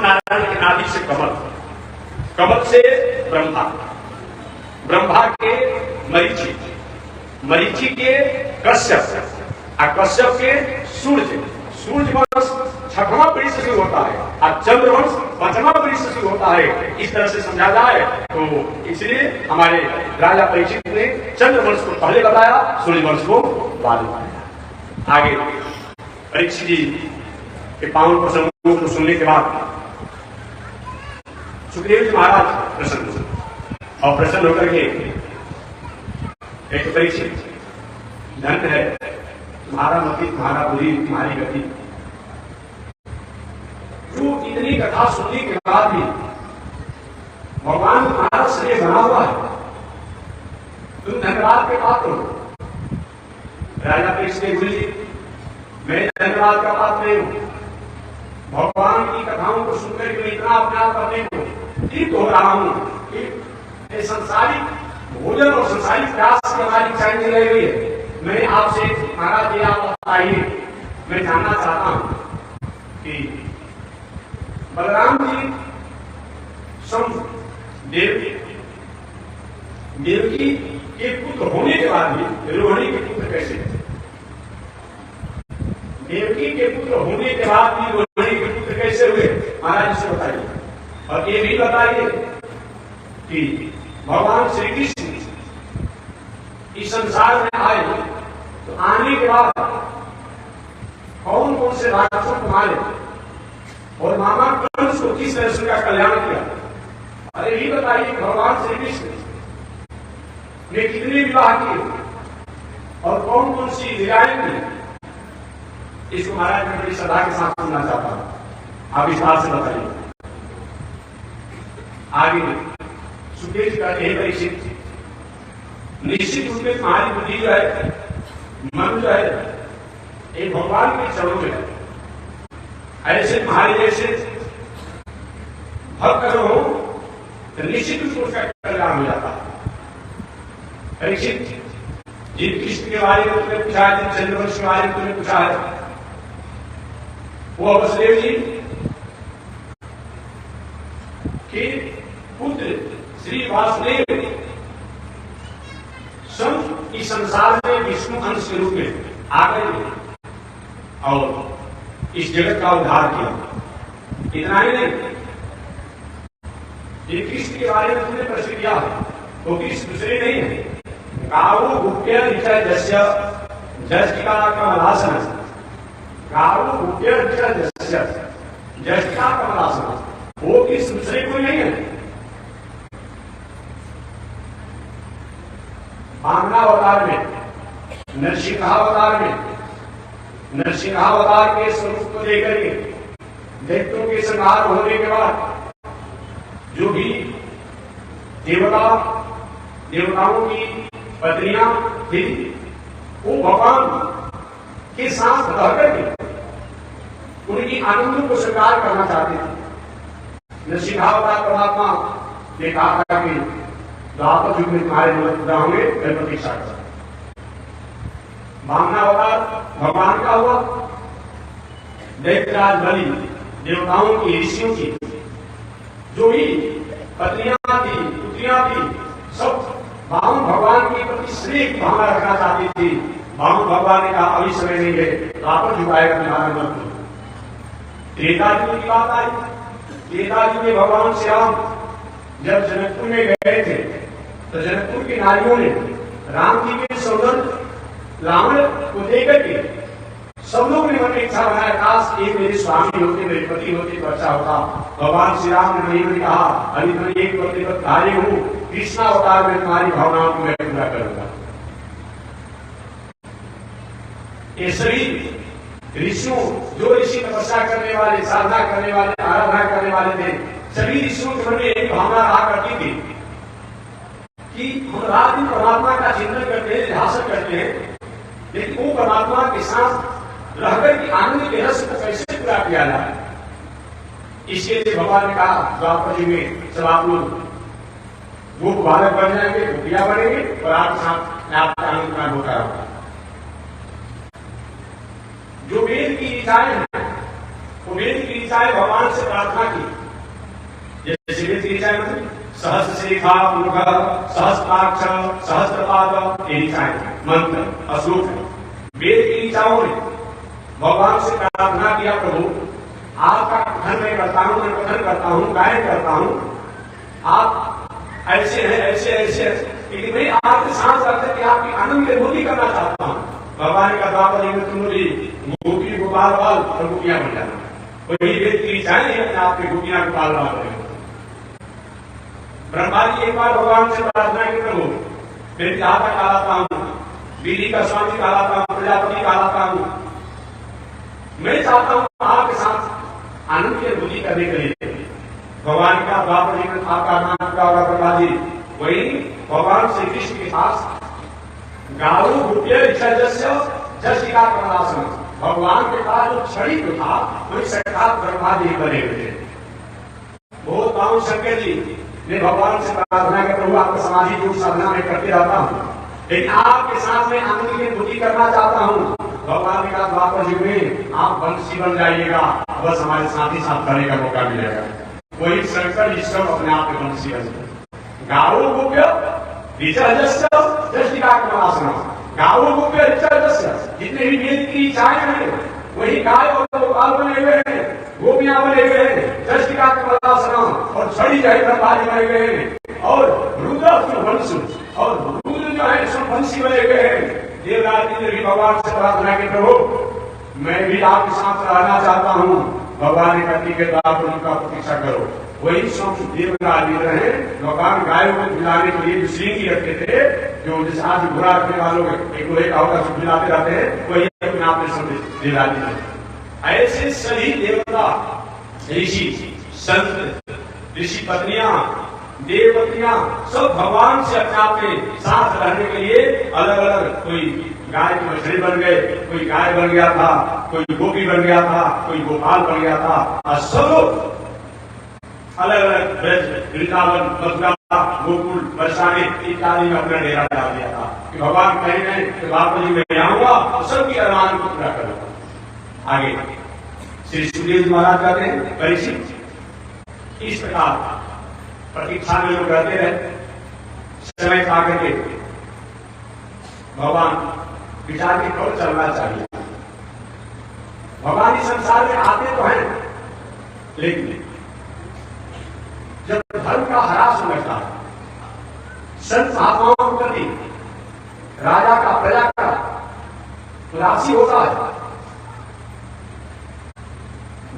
नारायण के नाभि से कमल, कमल से ब्रह्मा, ब्रह्मा के मरीचि, मरीचि के कश्यप, और कश्यप के सूर्य, सूर्य वंश छठवां पीढ़ी से शुरू होता है और चंद्रवंश पांचवा पीढ़ी से शुरू होता है। इस तरह से समझा जाए तो इसलिए हमारे राजा परीक्षित ने चंद्रवंश को पहले बताया, सूर्य वंश को बाद में बताया। आगे परीक्षित जी के पावन प्रसंगों को सुनने के बाद सुखदेव जी महाराज प्रसन्न हुए और प्रसन्न होकर के एक परीक्षित धन्य है तुम्हारा मति, तुम्हारा बुद्धि, तुम्हारी गति, जो इतनी कथा सुनने के बाद भी भगवान तुम्हारा शरीर बना हुआ है, तुम धन्यवाद के पात्र हो। राजा परीक्षित ने बोली, मैं धन्यवाद का पात्र नहीं हूं, भगवान की कथाओं को सुनकर के इतना अपने आप करने को ठीक हो रहा हूं कि संसारिक भोजन और संसारिक प्यास की हमारी इच्छा नहीं रह गई है। मैं आपसे महाराज जी आप बताइए, मैं जानना चाहता हूं कि बलराम जी देवकी के पुत्र होने के बाद भी रोहिणी के पुत्र कैसे थे? देवकी के पुत्र होने के बाद भी रोहिणी के पुत्र कैसे हुए? महाराज जी से बताइए। और ये भी बताइए कि भगवान श्री कृष्ण इस संसार में आए तो आने के बाद कौन कौन से राक्षसों को मारे और मामा कंस को किस तरह से उनका कल्याण किया? अरे ये बताइए भगवान श्री कृष्ण ने कितने विवाह किए और कौन कौन सी लीलाएं की? इसको महाराज मैं बड़ी श्रद्धा के साथ सुनना चाहता हूं, आप विस्तार से बताइए। आगे सुखदेव जी कहते हैं, परीक्षित निश्चित रूप में तुम्हारी बुद्धि जो है, मन जो है, एक भगवान के चरणों में है। ऐसे तुम्हारे जैसे भक्त हो तो निश्चित रूप से उसका कल्याण हो जाता है। परीक्षित जिन कृष्ण के बारे में तुमने पूछा है, जिन चंद्रवंश के बारे में तुमने पूछा है, वो वसुदेव जी के पुत्र श्री वासुदेव इस संसार में विष्णु अंश के रूप में आ गए और इस जगत का उद्धार किया। इतना ही नहीं, ये कृष्ण के बारे में तुमने प्रश्न किया है तो कृष्ण दूसरे नहीं है, गावो गुप्य जस्य जस्टिका कमलासन, गावो गुप्य जस्य जस्टिका कमलासन, वो कृष्ण दूसरे कोई नहीं है। वामनावतार में, नरसिंहावतार में, नरसिंहावतार के स्वरूप को लेकर के दैत्यों के संहार होने के बाद जो भी देवताओं की पत्नियां थी, वो भगवान के साथ रह करके उनकी आनंदों को स्वीकार करना चाहते थे। नरसिंहावतार परमात्मा ने कहा था कि द्वापर युग में तुम्हारे पूरा होंगे, मैं प्रतीक्षा कर। वामनावतार भगवान का हुआ, दैत्यराज बलि देवताओं की, ऋषियों की जो भी पत्नियां थी, पुत्रियां थी, सब वामन भगवान के प्रति स्नेह की भावना रखना चाहती थी। वामन भगवान ने कहा अभी समय नहीं है, द्वापर युग आएगा, तुम्हारा मत। त्रेता युग की बात आई, त्रेता युग में भगवान श्री राम जब जनकपुर में गए थे तो जनकपुर की नारियों ने राम जी के सौंदर्य रावण को देकर के सब लोग ने मन में इच्छा बनाया, काश एक मेरे स्वामी होते, मेरे पति होते तो अच्छा होता। भगवान श्री राम ने नहीं कहा, अभी मैं एक पति पर कार्य हूं, कृष्णावतार में तुम्हारी भावनाओं को मैं पूरा करूंगा। ये सभी ऋषियों, जो ऋषि तपस्या करने वाले, साधना करने वाले, आराधना करने वाले थे, सभी ऋषियों के मन में एक भावना रहा करती थी कि हम रात दिन परमात्मा का चिंतन करते हैं, ध्यान करते हैं, लेकिन वो परमात्मा के साथ रहकर के आनंद के रस को कैसे पूरा किया जाए, इसके लिए भगवान ने कहा द्वापर जी में सब आप लोग वो बालक बन जाएंगे, गोपिया बनेंगे और आपके साथ आपका आनंद का होता होगा। जो वेद की इच्छाएं हैं, वो वेद की इच्छाएं भगवान से प्रार्थना की, जैसे वेद की इच्छाएं सहस्त्र शिखा मुख सहस्त्राक्ष सहस्त्रपाद, ये इच्छाएं मंत्र श्लोक है। वेद की इच्छाओं ने भगवान से प्रार्थना किया, प्रभु आपका कथन मैं करता हूं, मैं कथन करता हूं, गायन करता हूं, आप ऐसे हैं ऐसे ऐसे, लेकिन मैं आपके साथ रहकर के आपकी आनंद की अनुभूति करना चाहता हूं। भगवान का द्वापर जी में तुम भी गोपी गोपाल बाल और गोपियां बन जाना, वही वेद की इच्छा है अपने आपके गोपियां गोपाल बाल बने। ब्रह्मा जी एक बार भगवान से प्रार्थना की, प्रभु मैं विधाता कहलाता हूं, विधि का स्वामी कहलाता हूं, प्रजापति कहलाता हूं, मैं चाहता हूं आपके साथ आनंद की अनुभूति करने के लिए। भगवान का द्वापर जी में आपका नाम क्या होगा ब्रह्मा जी, वही भगवान श्री कृष्ण के पास गारू भूप्य जशिका प्रदासन, भगवान के पास जो छड़ी जो था वही साक्षात ब्रह्मा जी बने हुए थे। बहुत पावन शंकर जी ने भगवान से प्रार्थना की, प्रभु आपका समाधि योग साधना में करते रहता हूं, लेकिन आपके साथ में आनंद की अनुभूति करना चाहता हूं। भगवान ने कहा द्वापर युग में आप बंसी बन जाइएगा, बस हमारे साथ ही साथ करने का मौका मिलेगा। वही शंकर ईश्वर अपने आप में बंसी बन गए। गाओ गोप्य गाओ गोप्य जितने भी वेद की इच्छाएं हैं वही गाय और गोपाल बने हुए हैं, गोपियां बने हुए हैं, जष्टिका कमलासनम और छड़ी जो है ब्रह्माजी बने हुए हैं, और रुद्र वंशु और रुद्र जो है सब वंशी बने हुए हैं। देवराज जी ने भी भगवान से प्रार्थना की, प्रभु मैं भी आपके साथ रहना चाहता हूँ। भगवान ने कहती के द्वार उनका प्रतीक्षा करो। वही सब देवराज जी रहे, भगवान गायों को खिलाने के लिए जो श्रृंगी रखते थे, जो जैसे आज घोड़ा रखने वालों एक लोहे का होता है खिलाते रहते हैं, वही अपने आप में सब देवराज जी। ऐसे सभी देवता ऋषि संत ऋषि पत्नियां देवपत्नियां सब भगवान से अपने आप में साथ रहने के लिए अलग अलग, कोई गाय की बछड़ी बन गए, कोई गाय बन गया था, कोई गोपी बन गया था, कोई गोपाल बन गया था, और सब लोग अलग अलग ब्रज वृंदावन मथुरा गोकुल बरसाने इत्यादि में अपना डेरा डाल दिया था कि भगवान कहीं नहीं कि बापू जी मैं आऊंगा तो सबकी अरमान को पूरा करूंगा। आगे श्री सुखदेव जी महाराज कहते हैं, परीक्षित इस प्रकार प्रतीक्षा में लोग रहते रहे, समय पा करके भगवान विचार के कब चलना चाहिए। भगवान इस संसार में आते तो हैं, लेकिन जब धर्म का ह्रास होता है, संत महात्माओं के प्रति राजा का प्रजा का उदासी होता है,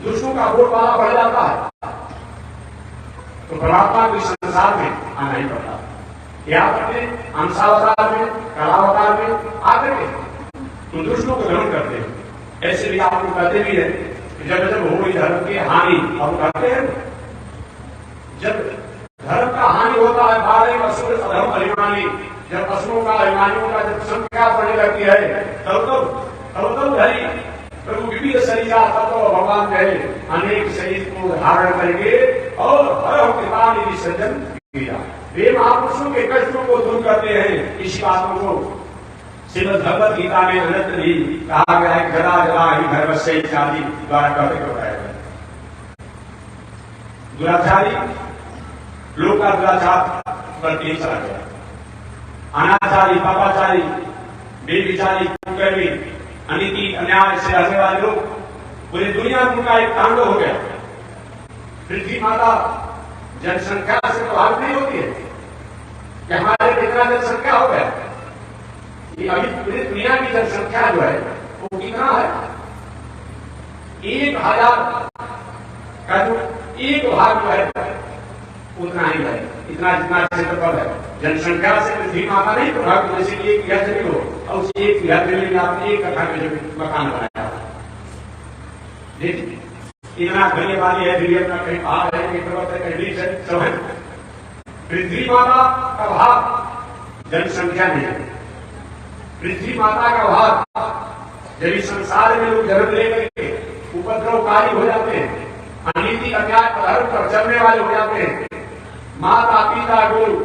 दुष्टों का बोलबाला बढ़ जाता है, तो परमात्मा को इस संसार में आना ही पड़ता है। या करते अंशावतार में कलावतार में आकर के तो दुष्टों को ग्रहण करते हैं। ऐसे भी आप लोग कहते भी है कि जब जब हो धर्म की हानि, हम कहते हैं जब धर्म का हानि होता है, बारह असुर अधर्म अभिमानी, जब असुरों का अभिमानियों का जब संख्या बढ़ने लगती है, तब धरी प्रभु विविध शरीर तब भगवान कहे अनेक शरीर को धारण करके और हर कृपा ने विसर्जन किया। वे महापुरुषों के कष्टों को दूर करते हैं। इसी बातों को श्रीमद् भगवत गीता में अनंत भी कहा गया है, जरा जरा ही धर्म से इत्यादि द्वारा कहते बताया गया। दुराचारी लोग का दुराचार पर तेज चला गया, अनाचारी पापाचारी बेविचारी कुकर्मी अनिति अन्याय से रहने वाले लोग पूरी दुनिया में उनका एक तांडव हो गया। पृथ्वी माता जनसंख्या से प्रभावित नहीं होती है कि हमारे कितना जनसंख्या हो गया। ये अभी पूरी दुनिया की जनसंख्या जो है वो कितना है, 1000 का जो एक भाग जो है उतना ही है, इतना जितना क्षेत्रफल है। जनसंख्या से पृथ्वी माता नहीं प्रभावित, जैसे एक बिघा जमीन हो और उस एक बिघा जमीन में आपने एक कट्ठा में मकान बनाया, इतना घने वाली है, दुनिया में कहीं पहाड़ है, कहीं पर्वत है, कहीं बीच है, सब है। पृथ्वी माता का भाग जनसंख्या नहीं। पृथ्वी माता का भार, जब इस संसार में लोग जन्म लेकर के उपद्रवकारी हो जाते हैं, अनीति अन्याय अधर्म पर चलने वाले हो जाते हैं, माता पिता गुरु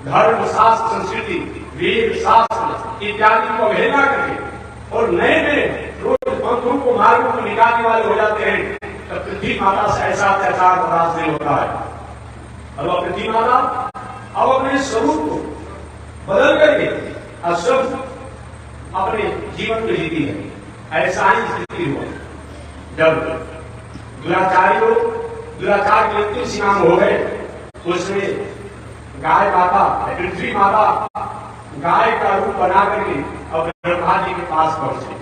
धर्म शास्त्र संस्कृति वेद शास्त्र इत्यादि को अवहेलना करके और नए नए रोज बंधुओं को मार्गों को निकालने वाले हो जाते हैं, तब पृथ्वी माता से ऐसा अत्याचार बर्दाश्त नहीं होता है। अब पृथ्वी माता अब अपने स्वरूप को बदल करके अशुभ अपने जीवन को जीती है। ऐसा ही स्थिति हुआ जब दुराचारी लोग दुराचार की अंतिम सीमा में हो गए, उसमें गाय माता पृथ्वी माता गाय का रूप बना करके अब ब्रह्मा जी के पास पहुंचे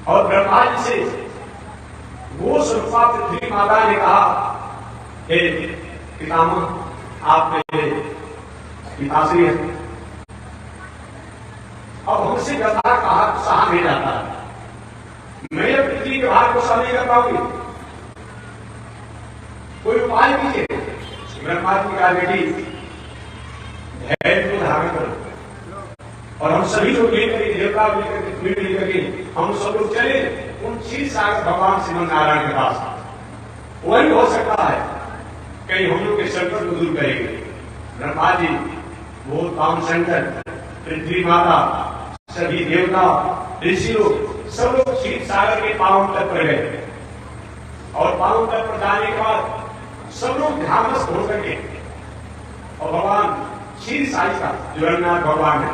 और ब्रह्मा जी से वो स्वरूपा पृथ्वी माता ने कहा, हे पितामह आप मेरे पिताश्री हैं, अब हमसे व्यवहार कहा सहा नहीं जाता है, मैं पृथ्वी के भार को सह नहीं कर पाऊंगी, कोई उपाय कीजिए। ब्रह्मा जी का बेटी धैर्य को धारण करो और हम सभी लोग मिलकर देवता मिलकर के हम सब लोग चले उन क्षीर सागर भगवान श्रीमन नारायण के पास। वही हो सकता है कहीं हम लोग के संकट को दूर करेंगे। ब्रह्मा जी, वो काम शंकर, पृथ्वी माता, सभी देवता ऋषि लोग सब लोग क्षीर सागर के पावन तट पर गए और पावन तट पर जाने के बाद सब लोग ध्यानस्थ हो करके और भगवान क्षीर साई का जो रंगनाथ भगवान है,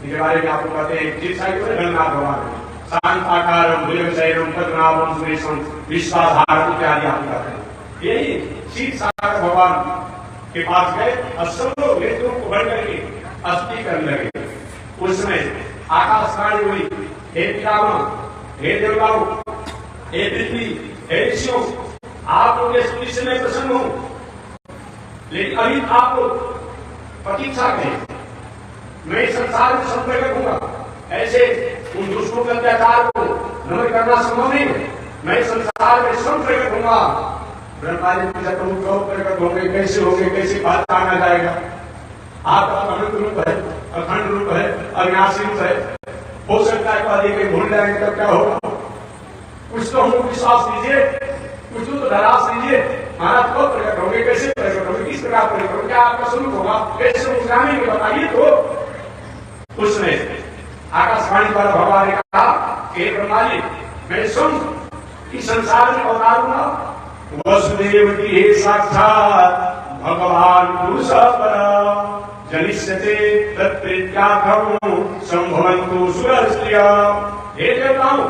इनके बारे में आपको कहते हैं क्षीर साई को रंगनाथ भगवान है, शांताकारम भुजंग शयनम पद्मनाभम सुरेशम विश्वाधारम इत्यादि आप कहते हैं। यही क्षीर सागर भगवान के पास गए और सब लोग वेदों को बढ़ करके स्तुति करने लगे। उस समय आकाशवाणी हुई, हे पितामह, हे देवताओं, हे पृथ्वी, हे ऋषियों, आप लोग इस स्तुति से मैं प्रसन्न हूं, लेकिन अभी आप लोग प्रतीक्षा करें, मैं संसार में संप्रकट होगा। ऐसे उन दुष्टों के अत्याचार को नमन करना संभव नहीं है, मैं संसार में संप्रकट होगा। ब्रह्मा जी पूछा, प्रभु कब प्रकट होंगे, कैसे होंगे, कैसे बात आना जाएगा? आपका अनंत रूप है, अखंड रूप है, अविनाशी रूप है, हो सकता है कहीं भूल जाएंगे तब क्या होगा? कुछ तो हमको विश्वास दीजिए, कुछ तो धरास दीजिए, महाराज कब प्रकट होंगे, कैसे प्रकट होंगे, किस प्रकार प्रकट होंगे, क्या आपका स्वरूप होगा, कैसे मुस्कानेंगे बताइए। तो उसने आकाशवाणी द्वारा भगवान ने कहा, हे ब्रह्मा जी, मैं स्वयं इस संसार में अवतारूंगा। वसुदेव की हे साक्षात भगवान पुरुष परा जनिष्यते तत्प्रीत्यार्थम संभवन्तु सुर स्त्रिया। हे देवताओं,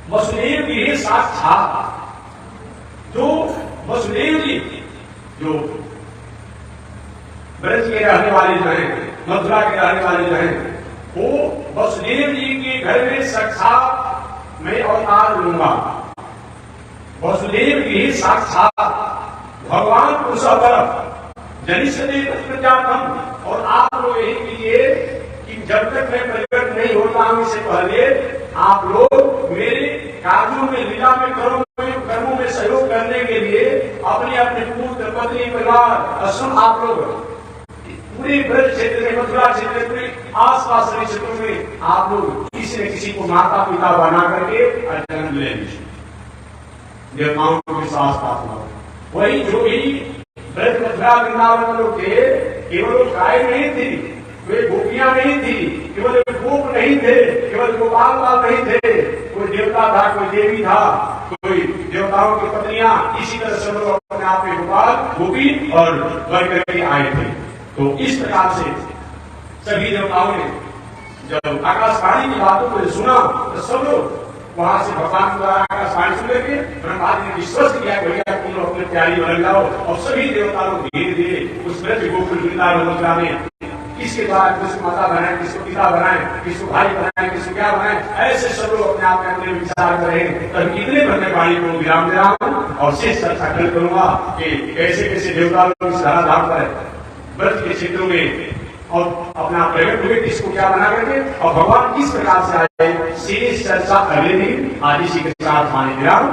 वसुदेव की हे साक्षात जो वसुदेव जी जो ब्रज के रहने वाले जो हैं, मथुरा के रहने वाले जो हैं, वो वसुदेव जी के घर में साक्षात मैं अवतार लूंगा। वसुदेव की साक्षात भगवान पुरुष जनिष्यते तत्प्रीत्यार्थम, और आप लोग यही कीजिए कि जब तक मैं प्रकट नहीं होता हूं इससे पहले आप लोग मेरे कार्यों में, लीला में, कर्मों में सहयोग करने के लिए अपने अपने पुत्र पत्नी परिवार असम आप लोग पूरे ब्रज क्षेत्र में, मथुरा क्षेत्र में, आसपास के क्षेत्रों में आप लोग किसी न किसी को माता पिता बना करके जन्म ले लीजिए। देवताओं को विश्वास प्राप्त, वही जो भी ब्रज मथुरा वृंदावन लोग थे, केवल गाय नहीं थी, वे गोपियां नहीं थी, केवल गोप नहीं थे, केवल गोपाल बाल नहीं थे, कोई देवता था, कोई देवी था, कोई देवताओं की पत्नियां, इसी तरह से लोग अपने आप में गोपाल गोपी और वर करके आए थे। तो इस प्रकार से सभी देवताओं ने जब आकाशवाणी की बातों को सुना तो सब लोग वहां से भगवान द्वारा आकाशवाणी सुन करके ब्रह्मा जी ने विश्वास किया, भैया तुम लोग अपनी तैयारी बदल जाओ। और सभी देवता लोग धीरे धीरे उस ब्रज गोकुल वृंदावन मथुरा में किसके द्वारा किसको माता बनाए, किसको पिता बनाए, किसको भाई बनाए, किसको क्या बनाए, ऐसे सब लोग अपने आप में अपने विचार करें। तब कितने भरने वाणी को विराम दे रहा हूं और शेष चर्चा करूंगा कि कैसे कैसे देवता लोग इस धराधाम पर ब्रज के क्षेत्रों में और अपना प्रकट हुए, किसको क्या बना करके और भगवान किस प्रकार से आए, शेष चर्चा अगले दिन आदि के साथ माने विराम।